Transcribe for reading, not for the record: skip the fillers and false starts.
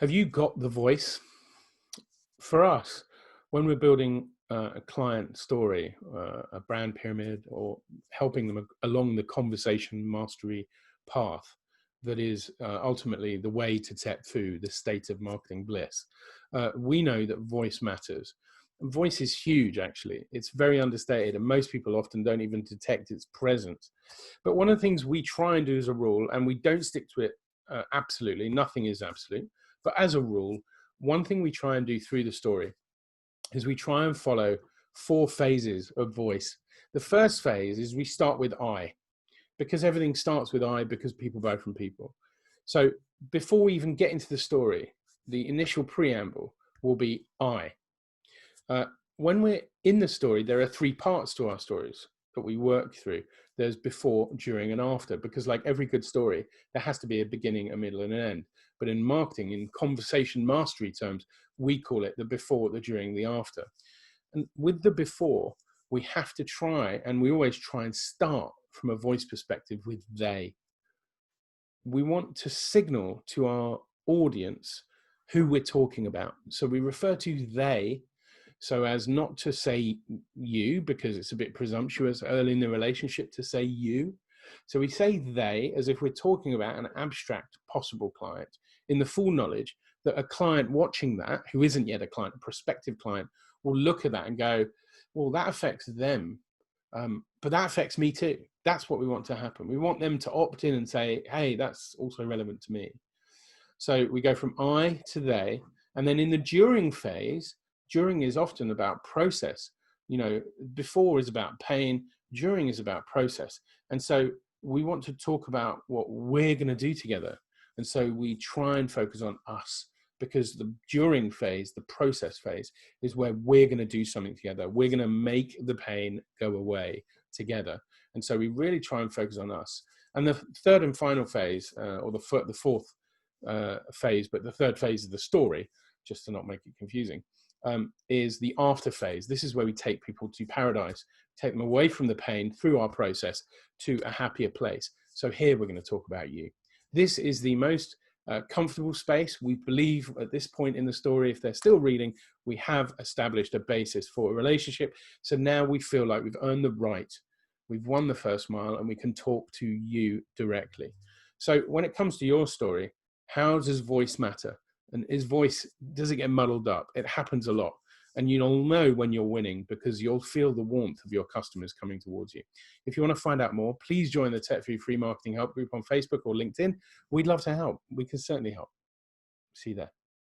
Have you got the voice? For us, when we're building a client story, a brand pyramid, or helping them along the conversation mastery path that is ultimately the way to TEP2, the state of marketing bliss, we know that voice matters. Voice is huge, actually. It's very understated, and most people often don't even detect its presence. But one of the things we try and do as a rule, and we don't stick to it absolutely, nothing is absolute, but as a rule, one thing we try and do through the story is we try and follow 4 phases of voice. The first phase is we start with I, because everything starts with I, because people buy from people. So before we even get into the story, the initial preamble will be I. When we're in the story, there are 3 parts to our stories that we work through. There's before, during, and after, because like every good story, there has to be a beginning, a middle, and an end. But in marketing, in conversation mastery terms, we call it the before, the during, the after. And with the before, we have to try, and we always try and start from a voice perspective with they. We want to signal to our audience who we're talking about. So we refer to they so as not to say you, because it's a bit presumptuous early in the relationship to say you. So we say they as if we're talking about an abstract possible client, in the full knowledge that a client watching that, who isn't yet a client, a prospective client, will look at that and go, well, that affects them, but that affects me too. That's what we want to happen. We want them to opt in and say, hey, that's also relevant to me. So we go from I to they, and then in the during phase, during is often about process. You know, before is about pain, during is about process. And so we want to talk about what we're going to do together. And so we try and focus on us, because the during phase, the process phase, is where we're going to do something together. We're going to make the pain go away together. And so we really try and focus on us. And the third and final phase, or the fourth phase, but the third phase of the story, just to not make it confusing, is the after phase. This is where we take people to paradise, take them away from the pain through our process to a happier place. So here we're going to talk about you. This is the most comfortable space. We believe at this point in the story, if they're still reading, we have established a basis for a relationship. So now we feel like we've earned the right. We've won the first mile and we can talk to you directly. So when it comes to your story, how does voice matter? And is voice, does it get muddled up? It happens a lot. And you'll know when you're winning because you'll feel the warmth of your customers coming towards you. If you want to find out more, please join the TEP2 Free Marketing Help Group on Facebook or LinkedIn. We'd love to help. We can certainly help. See you there.